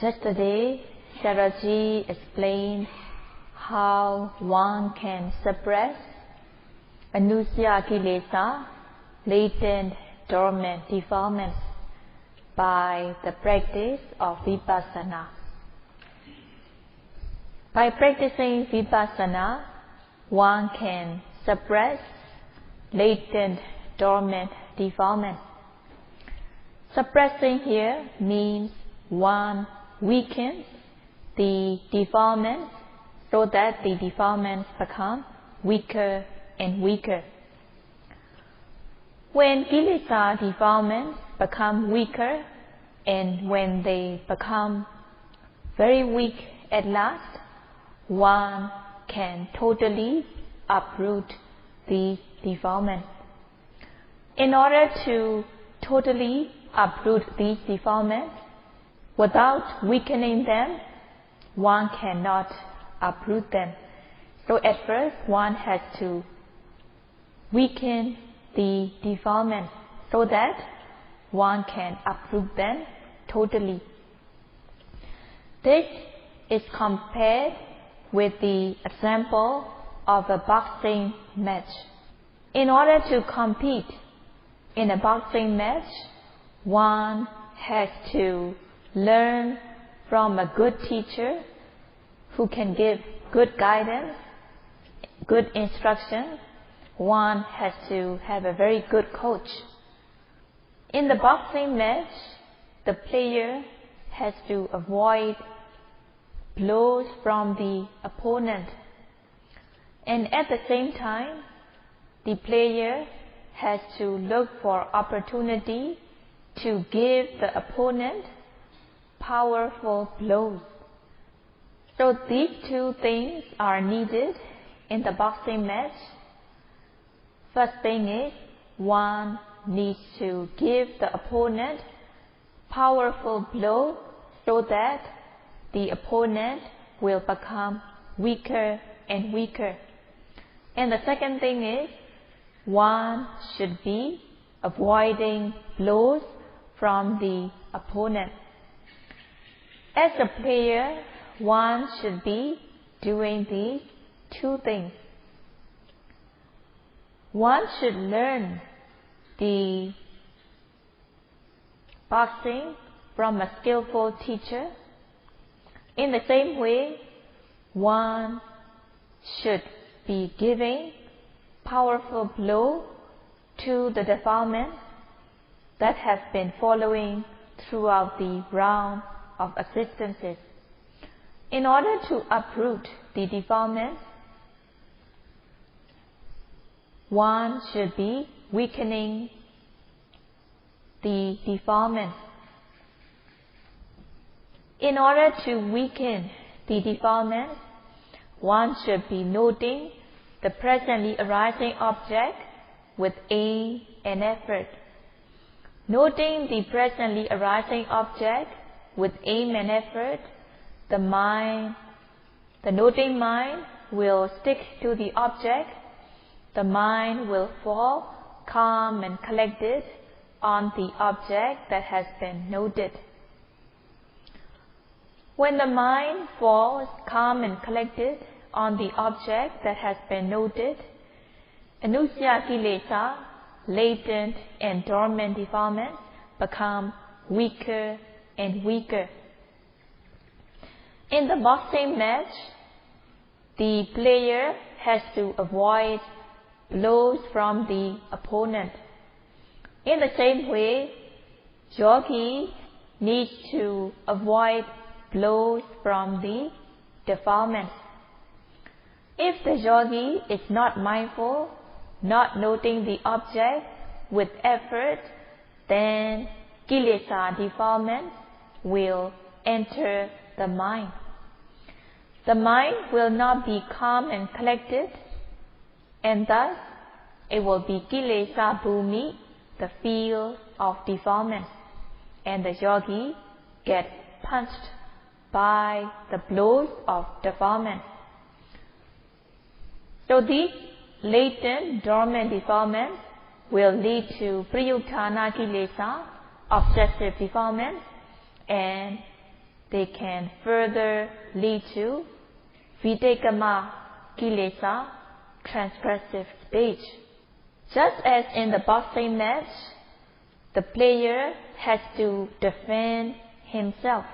Yesterday, Sharaji explained how one can suppress anusya kilesa, latent, dormant defilements, by the practice of Vipassana. By practicing Vipassana, one can suppress latent, dormant defilements. Suppressing here means one weakens the defilements so that the defilements become weaker and weaker. When kilesa defilements become weaker and when they become very weak at last, one can totally uproot these defilements. In order to totally uproot these defilements without weakening them, one cannot uproot them. So at first one has to weaken the defilements so that one can uproot them totally. This is compared with the example of a boxing match. In order to compete in a boxing match, one has to learn from a good teacher who can give good guidance, good instruction. One has to have a very good coach. In the boxing match, the player has to avoid blows from the opponent, and at the same time, the player has to look for opportunity to give the opponent powerful blows. So these two things are needed in the boxing match. First thing is, one needs to give the opponent powerful blow so that the opponent will become weaker and weaker. And the second thing is, one should be avoiding blows from the opponent. As a player, one should be doing these two things. One should learn the boxing from a skillful teacher. In the same way, one should be giving powerful blow to the defilements that have been following throughout the round of existences. In order to uproot the defilements, one should be weakening the defilements. In order to weaken the defilements, one should be noting the presently arising object with aim and effort. Noting the presently arising object with aim and effort, the noting mind will stick to the object. The mind will fall calm and collected on the object that has been noted. When the mind falls calm and collected on the object that has been noted, anusya kilesa, latent and dormant defilements, become weaker and weaker. In the boxing match, the player has to avoid blows from the opponent. In the same way, yogi needs to avoid blows from the defilements. If the yogi is not mindful, not noting the object with effort, then kilesa defilements will enter the mind. The mind will not be calm and collected, and thus it will be kilesa bhumi, the field of defilements, and the yogi get punched by the blows of defilements. So these latent, dormant defilements will lead to prayuktana kilesa, obsessive defilements, and they can further lead to Vitekama Kilesa, transgressive stage. Just as in the boxing match, the player has to defend himself.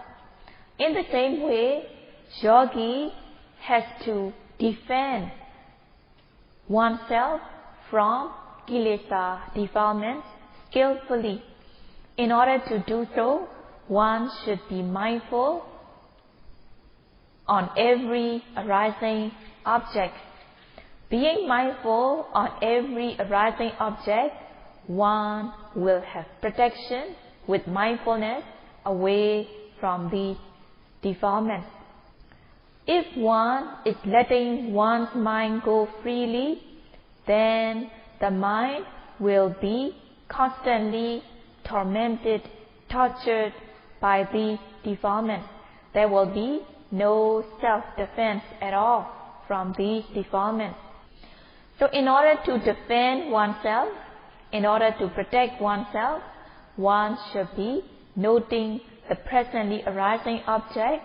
In the same way, yogi has to defend oneself from kilesa defilements skillfully. In order to do so, one should be mindful on every arising object. Being mindful on every arising object, one will have protection with mindfulness away from these defilements. If one is letting one's mind go freely, then the mind will be constantly tormented, tortured by these defilements. There will be no self-defense at all from these defilements. So in order to defend oneself, in order to protect oneself, one should be noting the presently arising object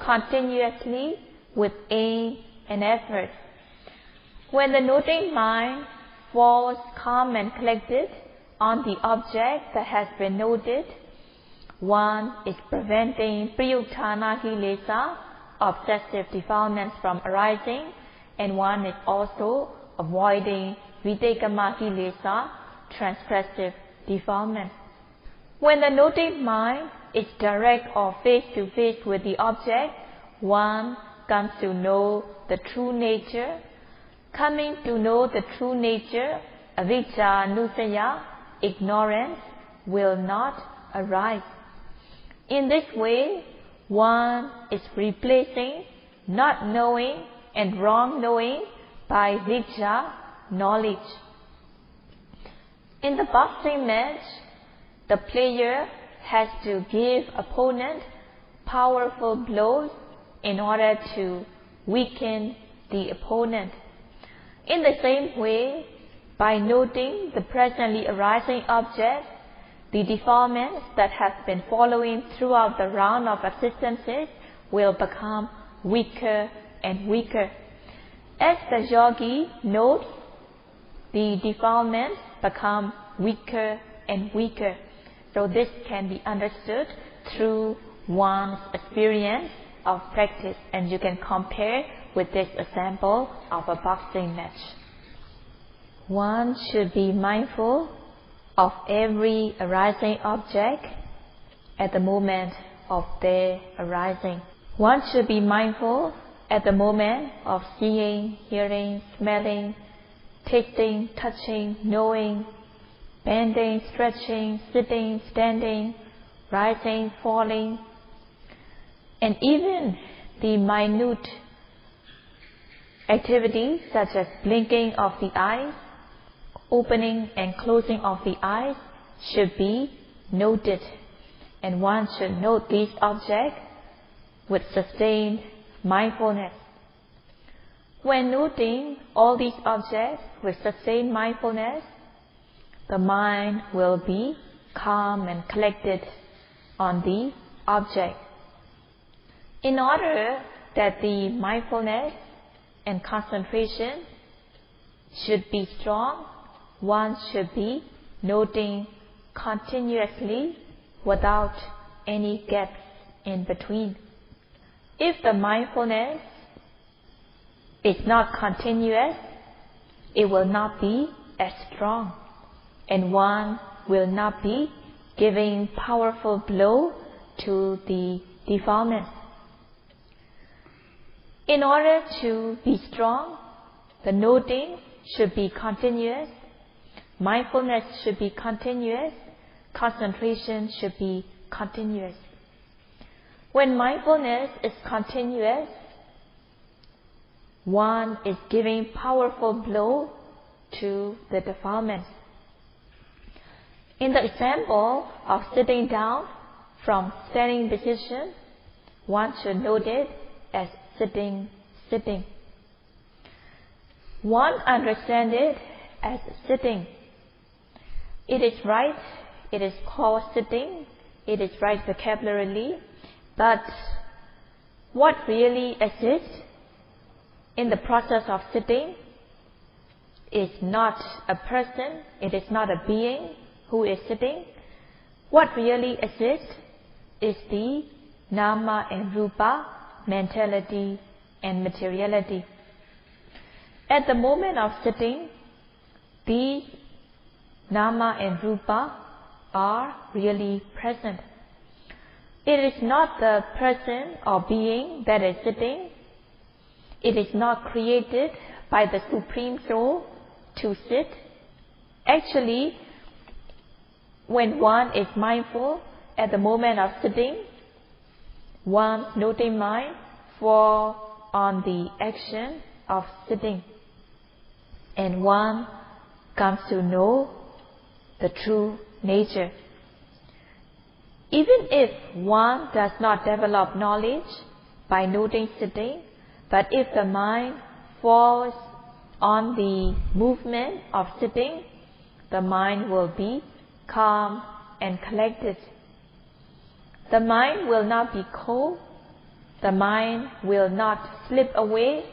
continuously with aim and effort. When the noting mind falls calm and collected on the object that has been noted, one is preventing priyuttana kilesa, obsessive defilements, from arising, and one is also avoiding vitekama kilesa, transgressive defilement. When the noting mind is direct or face-to-face with the object, one comes to know the true nature. Coming to know the true nature, avijja nusaya, ignorance, will not arise. In this way, one is replacing not knowing and wrong knowing by vijja, knowledge. In the boxing match, the player has to give opponent powerful blows in order to weaken the opponent. In the same way, by noting the presently arising object, the defilements that have been following throughout the round of existences will become weaker and weaker. As the yogi notes, the defilements become weaker and weaker. So this can be understood through one's experience of practice, and you can compare with this example of a boxing match. One should be mindful of every arising object at the moment of their arising. One should be mindful at the moment of seeing, hearing, smelling, tasting, touching, knowing, bending, stretching, sitting, standing, rising, falling, and even the minute activities such as blinking of the eyes, opening and closing of the eyes should be noted, and one should note these objects with sustained mindfulness. When noting all these objects with sustained mindfulness, the mind will be calm and collected on the object. In order that the mindfulness and concentration should be strong, one should be noting continuously without any gaps in between. If the mindfulness is not continuous, it will not be as strong, and one will not be giving powerful blow to the defilement. In order to be strong, the noting should be continuous, mindfulness should be continuous, concentration should be continuous. When mindfulness is continuous, one is giving powerful blow to the defilements. In the example of sitting down from standing position, one should note it as sitting, sitting. One understands it as sitting. It is right, it is called sitting, it is right vocabulary, But what really exists in the process of sitting is not a person, it is not a being who is sitting. What really exists is the Nama and Rupa, mentality and materiality. At the moment of sitting, these Nama and Rupa are really present. It is not the person or being that is sitting. It is not created by the Supreme Soul to sit. Actually, when one is mindful at the moment of sitting, one's noting mind falls on the action of sitting, and one comes to know the true nature. Even if one does not develop knowledge by noting sitting, but if the mind falls on the movement of sitting, the mind will be calm and collected. The mind will not be cold. The mind will not slip away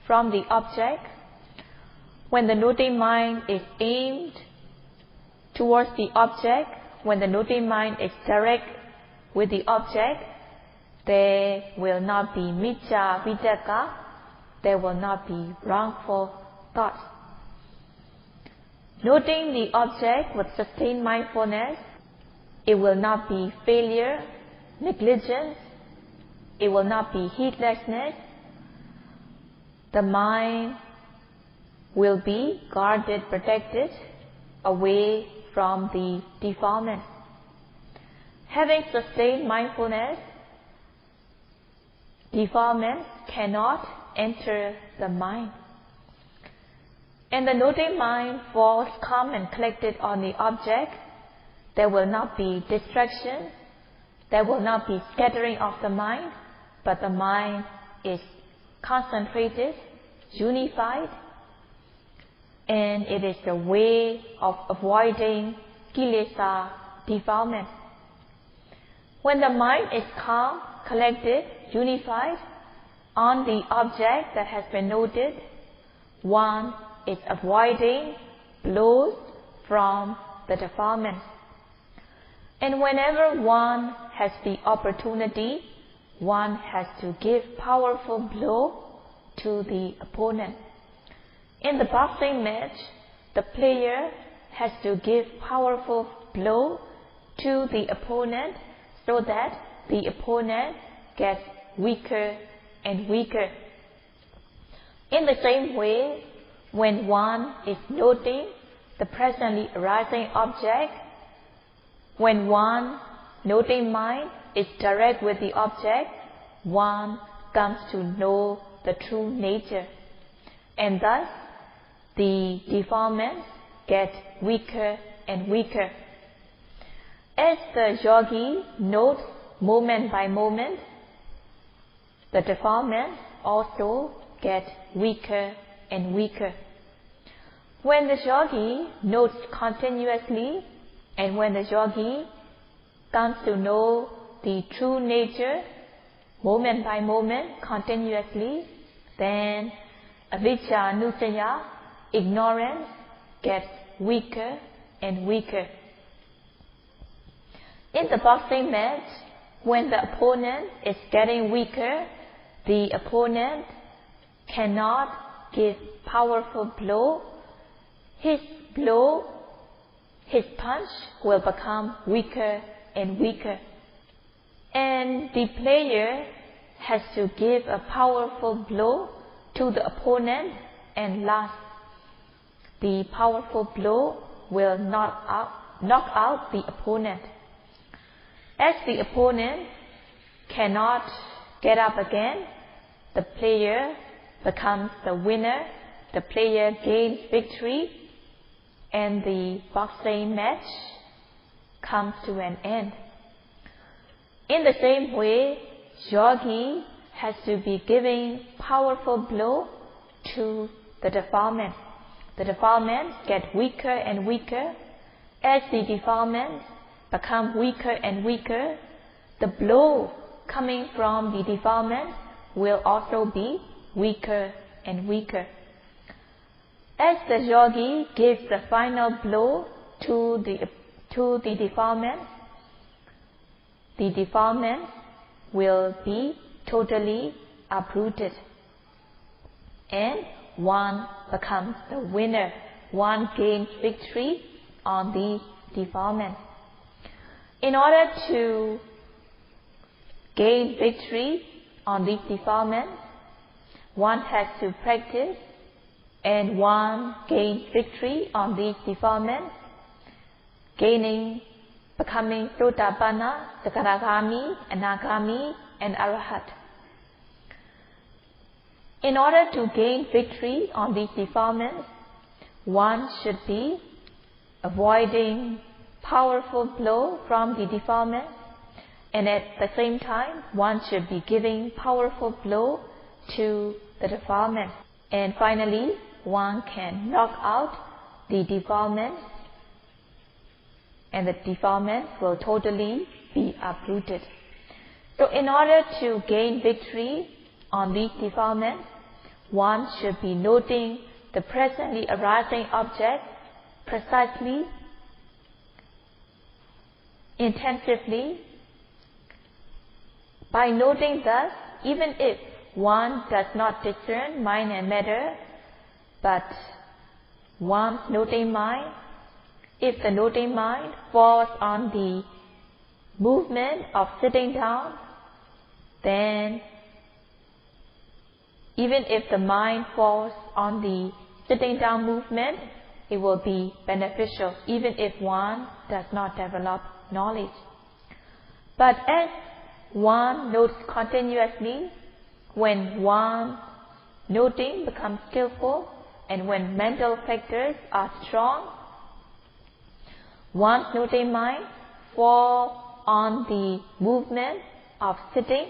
from the object. When the noting mind is aimed towards the object, when the noting mind is direct with the object, there will not be micca vitakka, there will not be wrongful thoughts. Noting the object with sustained mindfulness, it will not be failure, negligence, it will not be heedlessness. The mind will be guarded, protected, away from the defilement. Having sustained mindfulness, defilements cannot enter the mind. And the noting mind falls calm and collected on the object. There will not be distraction, there will not be scattering of the mind, but the mind is concentrated, unified, and it is the way of avoiding kilesa, defilement. When the mind is calm, collected, unified on the object that has been noted, one is avoiding blows from the defilement. And whenever one has the opportunity, one has to give powerful blow to the opponent. In the boxing match, the player has to give powerful blow to the opponent so that the opponent gets weaker and weaker. In the same way, when one is noting the presently arising object, when one noting mind is direct with the object, one comes to know the true nature. And thus, the defilements get weaker and weaker. As the yogi notes moment by moment, the defilements also get weaker and weaker. When the yogi notes continuously, and when the yogi comes to know the true nature moment by moment continuously, then avijja nusaya, ignorance, gets weaker and weaker. In the boxing match, when the opponent is getting weaker, the opponent cannot give powerful blow. His punch will become weaker and weaker. And the player has to give a powerful blow to the opponent, and last, the powerful blow will knock out the opponent. As the opponent cannot get up again, the player becomes the winner, the player gains victory, and the boxing match comes to an end. In the same way, yogi has to be giving powerful blow to the defilement. The defilements get weaker and weaker. As the defilements become weaker and weaker, the blow coming from the defilement will also be weaker and weaker. As the yogi gives the final blow to the defilement will be totally uprooted, and one becomes the winner. One gains victory on these defilements. In order to gain victory on these defilements, one has to practice, and one gains victory on these defilements, becoming Sotapanna, Sakaragami, Anagami, and Arahat. In order to gain victory on these defilements, one should be avoiding powerful blow from the defilement, and at the same time, one should be giving powerful blow to the defilement. And finally, one can knock out the defilement, and the defilement will totally be uprooted. So in order to gain victory on these defilements, one should be noting the presently arising object precisely, intensively. By noting thus, even if one does not discern mind and matter, but one's noting mind, if the noting mind falls on the movement of sitting down, then even if the mind falls on the sitting down movement, it will be beneficial, even if one does not develop knowledge. But as one notes continuously, when one noting becomes skillful, and when mental factors are strong, one's noting mind fall on the movement of sitting,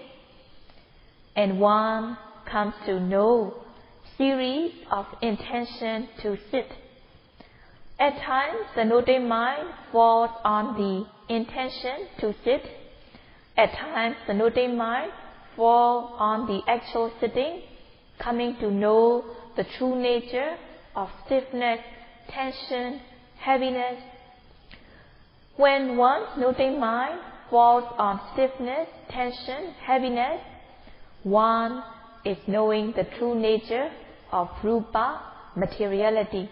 and one comes to know series of intention to sit. At times, the noting mind falls on the intention to sit. At times, the noting mind falls on the actual sitting, coming to know the true nature of stiffness, tension, heaviness. When one's noting mind falls on stiffness, tension, heaviness, one is knowing the true nature of rupa, materiality.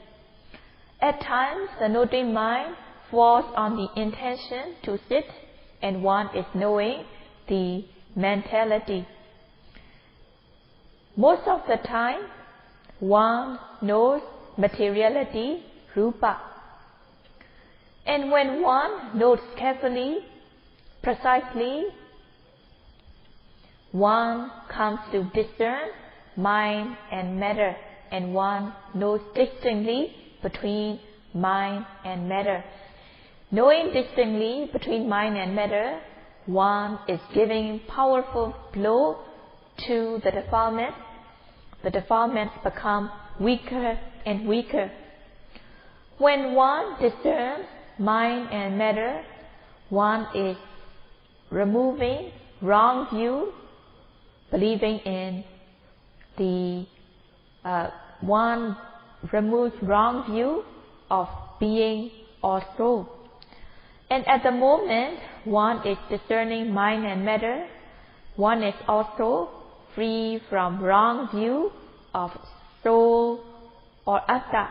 At times, the noting mind falls on the intention to sit, and one is knowing the mentality. Most of the time, one knows materiality, rupa. And when one notes carefully, precisely, one comes to discern mind and matter, and one knows distinctly between mind and matter. Knowing distinctly between mind and matter, one is giving powerful blow to the defilement. The defilements become weaker and weaker. When one discerns mind and matter, one is removing wrong view, believing in the one removes wrong view of being or soul. And at the moment one is discerning mind and matter, one is also free from wrong view of soul or atta.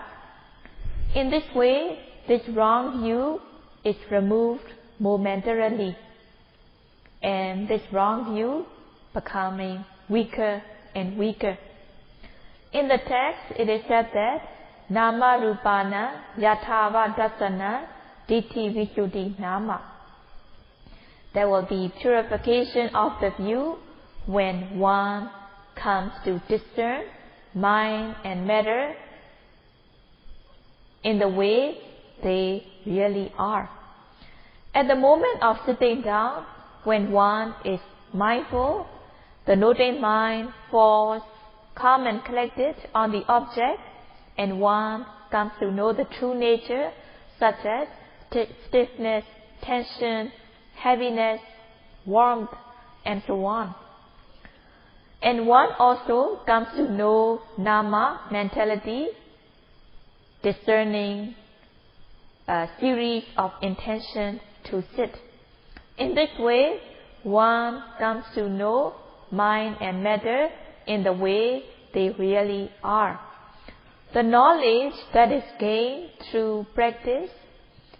In this way, this wrong view is removed momentarily, and this wrong view becoming weaker and weaker. In the text, it is said that Nama Rupana Yathava Dasana Ditti Visuddhi Nama. There will be purification of the view when one comes to discern mind and matter in the way they really are. At the moment of sitting down, when one is mindful, the noting mind falls calm and collected on the object, and one comes to know the true nature, such as stiffness, tension, heaviness, warmth, and so on. And one also comes to know Nama mentality, discerning a series of intentions to sit. In this way, one comes to know mind and matter in the way they really are. The knowledge that is gained through practice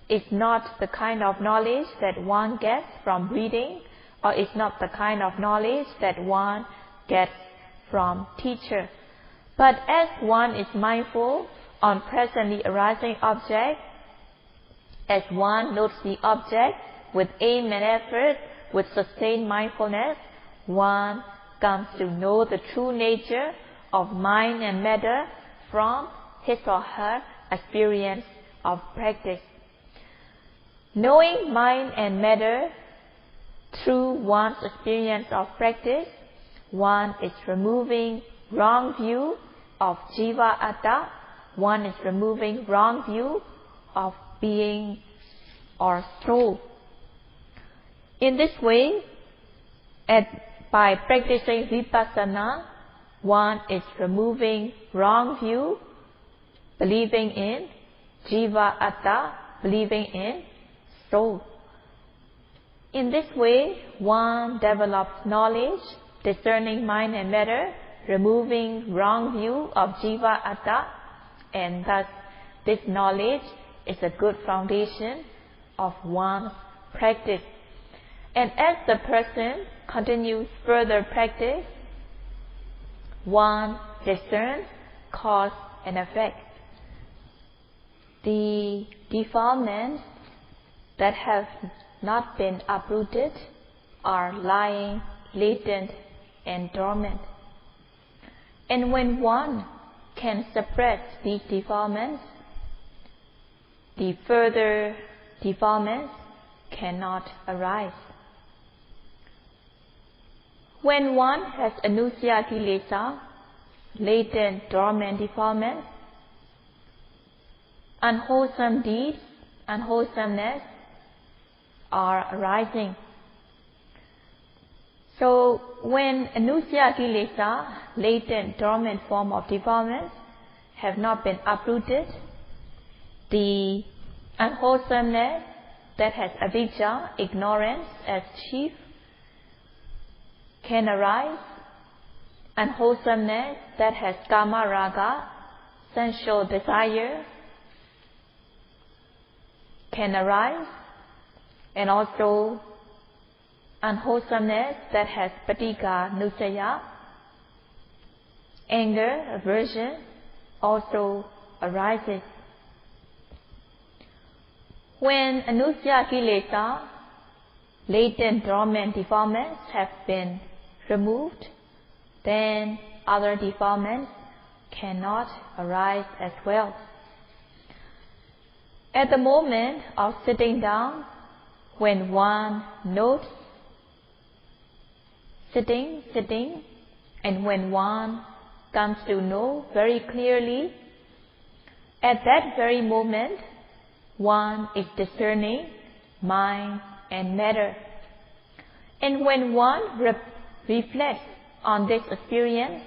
is not the kind of knowledge that one gets from reading, or is not the kind of knowledge that one gets from teacher. But as one is mindful on presently arising object, as one notes the object with aim and effort, with sustained mindfulness, one comes to know the true nature of mind and matter from his or her experience of practice. Knowing mind and matter through one's experience of practice, one is removing wrong view of jiva atta, one is removing wrong view of being or soul. In this way, by practicing Vipassana, one is removing wrong view, believing in jiva atta, believing in soul. In this way, one develops knowledge, discerning mind and matter, removing wrong view of jiva atta, and thus this knowledge is a good foundation of one's practice. And as the person continues further practice, one discerns cause and effect. The defilements that have not been uprooted are lying latent and dormant. And when one can suppress these defilements, the further defilements cannot arise. When one has anusaya kilesa, latent, dormant defilements, unwholesome deeds, unwholesomeness are arising. So when anusaya kilesa, latent, dormant form of defilements, have not been uprooted, the unwholesomeness that has avijja, ignorance, as chief, can arise. Unwholesomeness that has kama raga, sensual desire, can arise. And also unwholesomeness that has patika nusaya, anger, aversion, also arises. When anusaya kilesa, latent dormant defilements have been removed, then other defilements cannot arise as well. At the moment of sitting down, when one notes sitting, and when one comes to know very clearly, at that very moment, one is discerning mind and matter. And when one reflects on this experience,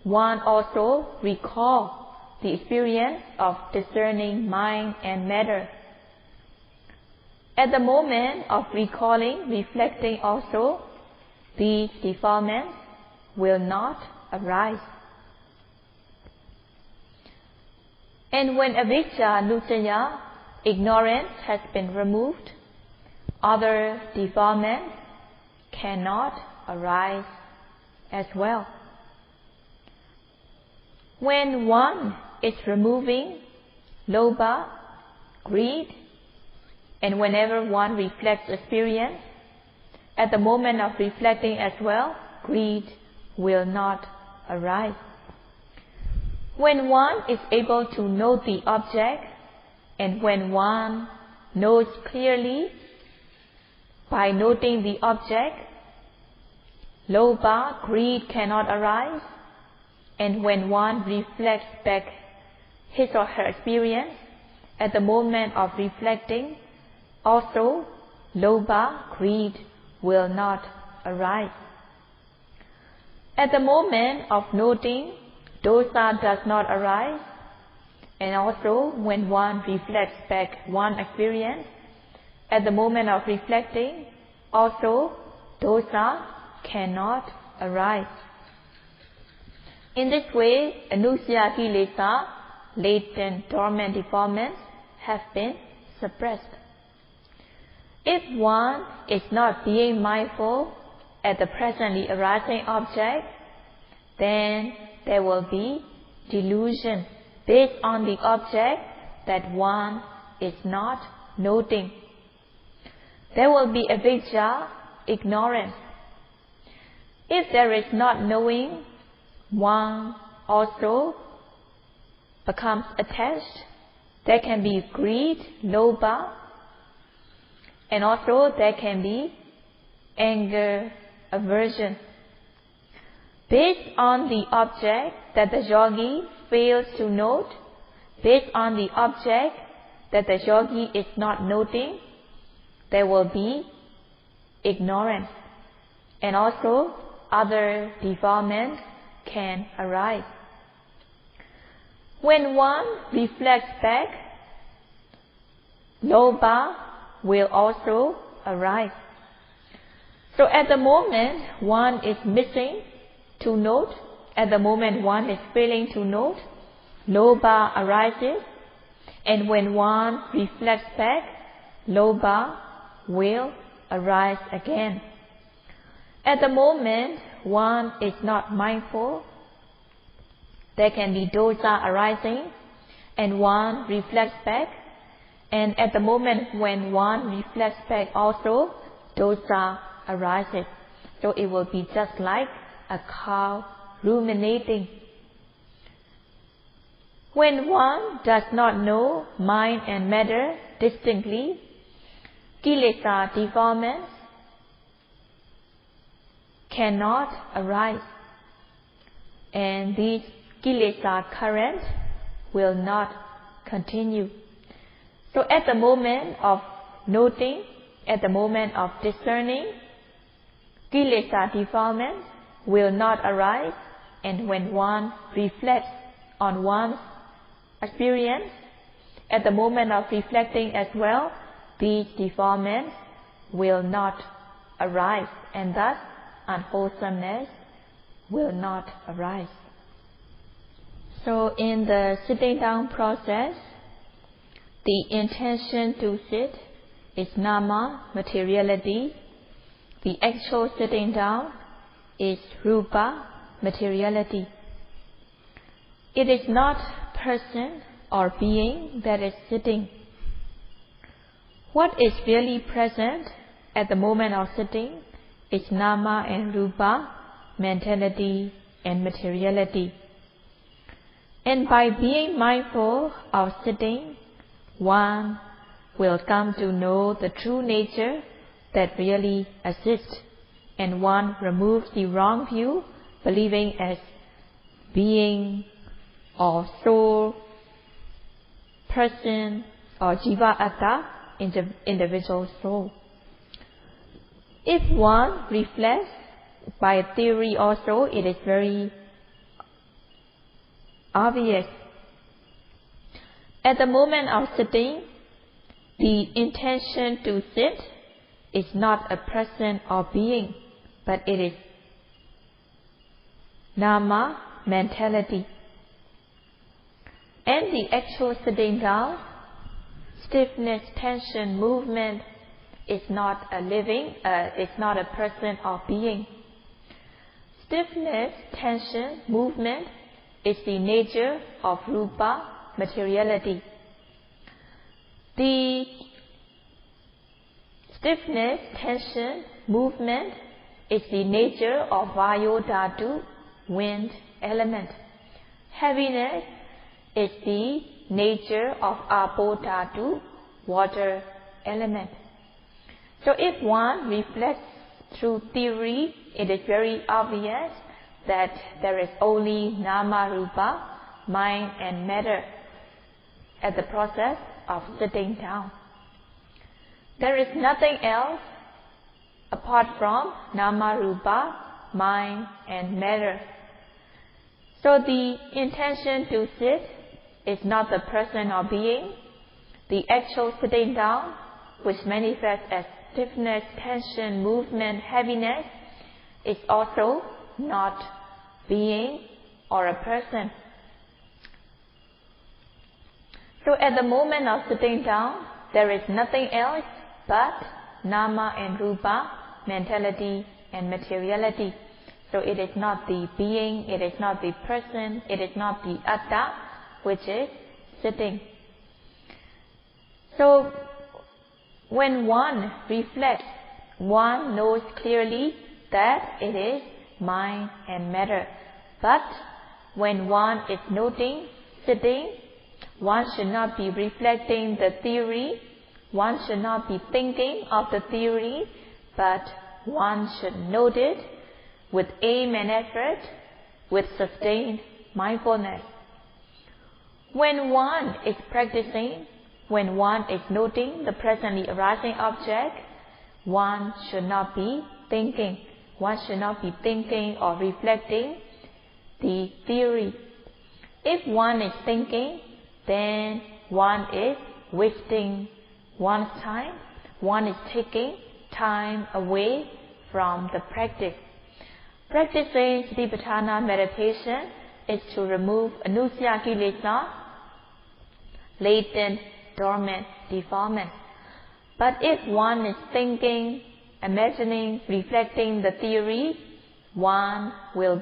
one also recalls the experience of discerning mind and matter. At the moment of recalling, reflecting also, these defilements will not arise. And when avijja, nusaya, ignorance has been removed, other defilements cannot arise as well. When one is removing lobha, greed, and whenever one reflects experience, at the moment of reflecting as well, greed will not arise. When one is able to note the object, and when one knows clearly by noting the object, lobha, greed cannot arise. And when one reflects back his or her experience, at the moment of reflecting, also lobha, greed will not arise. At the moment of noting, dosa does not arise, and also when one reflects back one experience, at the moment of reflecting, also dosa cannot arise. In this way, anusaya kilesa, latent dormant defilements, have been suppressed. If one is not being mindful at the presently arising object, then there will be delusion based on the object that one is not noting. There will be avijja, ignorance. If there is not knowing, one also becomes attached. There can be greed, lobha, and also there can be anger, aversion. Based on the object that the yogi fails to note, based on the object that the yogi is not noting, there will be ignorance, and also other defilements can arise. When one reflects back, lobha will also arise. So at the moment one is missing to note, at the moment one is failing to note, lobha arises, and when one reflects back, lobha will arise again. At the moment one is not mindful, there can be dosa arising, and one reflects back, and at the moment when one reflects back also, dosa arises. So it will be just like a cow ruminating. When one does not know mind and matter distinctly, kilesa defilements cannot arise, and these kilesa current will not continue. So at the moment of noting, at the moment of discerning, kilesa defilements will not arise, and when one reflects on one's experience, at the moment of reflecting as well, these defilements will not arise, and thus unwholesomeness will not arise. So in the sitting down process, the intention to sit is nama, materiality. The actual sitting down is rupa, materiality. It is not person or being that is sitting. What is really present at the moment of sitting is nama and rupa, mentality and materiality. And by being mindful of sitting, one will come to know the true nature that really exists, and one removes the wrong view, believing as being or soul, person or jiva atta, individual soul. If one reflects by theory also, it is very obvious. At the moment of sitting, the intention to sit is not a person or being, but it is nama, mentality. And the actual sitting down, stiffness, tension, movement is not a living, is not a person or being. Stiffness, tension, movement is the nature of rupa, materiality. The stiffness, tension, movement is the nature of vayo dhatu, wind element. Heaviness is the nature of apo dhatu, water element. So if one reflects through theory, it is very obvious that there is only nama rupa, mind and matter, at the process of sitting down. There is nothing else apart from nama, rupa, mind and matter. So the intention to sit is not the person or being. The actual sitting down, which manifests as stiffness, tension, movement, heaviness, is also not being or a person. So at the moment of sitting down, there is nothing else but nama and rupa, mentality and materiality. So it is not the being, it is not the person, it is not the atta, which is sitting. So when one reflects, one knows clearly that it is mind and matter. But when one is noting, sitting, one should not be reflecting the theory, one should not be thinking of the theory, but one should note it with aim and effort, with sustained mindfulness. When one is practicing, when one is noting the presently arising object, one should not be thinking. One should not be thinking or reflecting the theory. If one is thinking, then one is wasting one's time. One is taking time away from the practice. Practicing Vipassana meditation is to remove anusya kilesa, latent, dormant, defilement. But if one is thinking, imagining, reflecting the theory, one will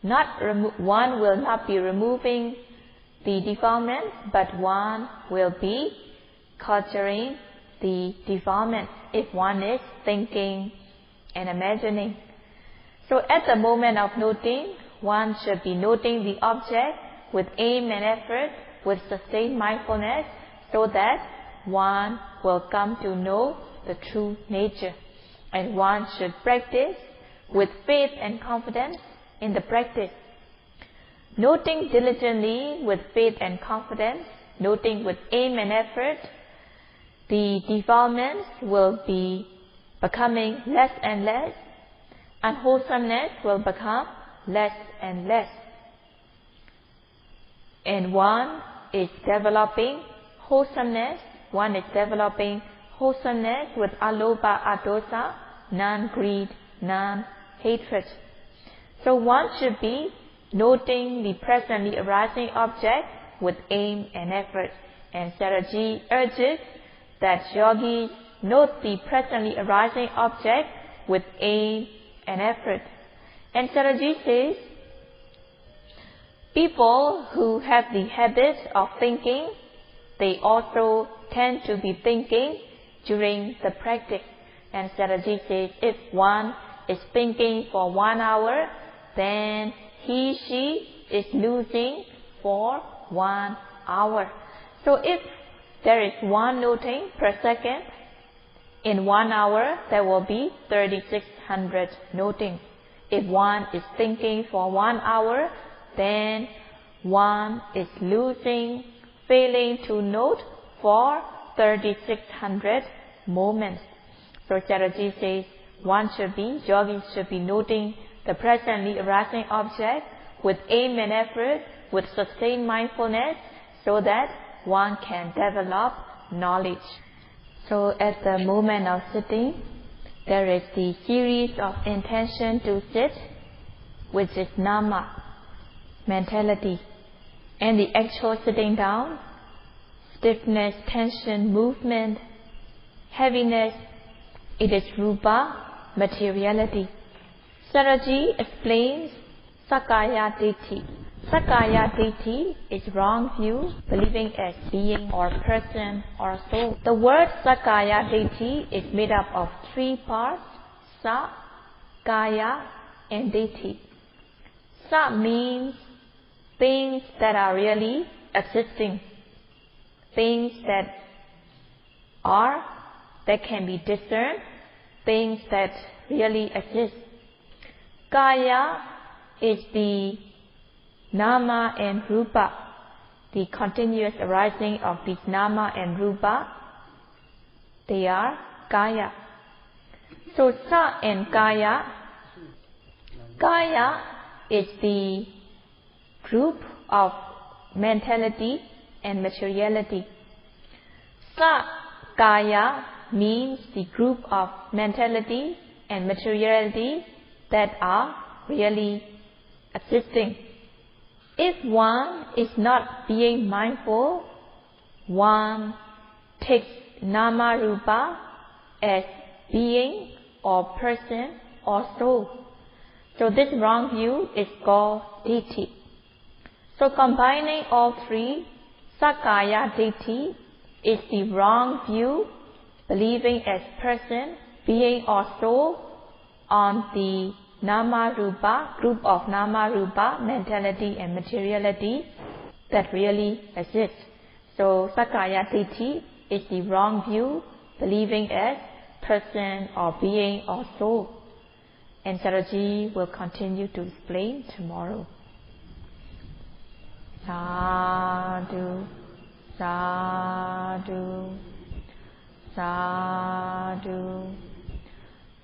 not be removing the defilement, but one will be culturing the defilement if one is thinking and imagining. So at the moment of noting, one should be noting the object with aim and effort, with sustained mindfulness, so that one will come to know the true nature. And one should practice with faith and confidence in the practice. Noting diligently with faith and confidence, noting with aim and effort, the defilements will be becoming less and less, unwholesomeness will become less and less. And one is developing wholesomeness, one is developing wholesomeness with alopa, adosa, non-greed, non-hatred. So one should be noting the presently arising object with aim and effort. And Sayadaw urges that yogis note the presently arising object with aim and effort. And Sayadaw says, people who have the habit of thinking, they also tend to be thinking during the practice. And Sayadaw says, if one is thinking for 1 hour, then she is losing for 1 hour. So if there is one noting per second, in 1 hour there will be 3,600 notings. If one is thinking for 1 hour, then one is losing, failing to note for 3,600 moments. So Sayadaw says, yogis should be noting the presently arising object with aim and effort, with sustained mindfulness, so that one can develop knowledge. So at the moment of sitting, there is the series of intention to sit, which is nama, mentality, and the actual sitting down, stiffness, tension, movement, heaviness, it is rupa, materiality. Sayadaw explains Sakkaya Ditthi. Sakkaya Ditthi is wrong view, believing as being or person or soul. The word Sakkaya Ditthi is made up of 3 parts, Sa, Kaya and Ditthi. Sa means things that are really existing, things that can be discerned, things that really exist. Kaya is the nama and rupa, the continuous arising of these nama and rupa. They are kaya. So sa and kaya. Kaya is the group of mentality and materiality. Sa kaya means the group of mentality and materiality that are really existing. If one is not being mindful, one takes nama rupa as being or person or soul. So this wrong view is called ditthi. So combining all three, Sakkaya Ditthi is the wrong view, believing as person, being or soul on the Nama Rupa, group of Nama Rupa, mentality and materiality that really exists. So Sakkaya Ditthi is the wrong view, believing as person or being or soul. And Sayadaw will continue to explain tomorrow. Sadhu, sadhu, sadhu.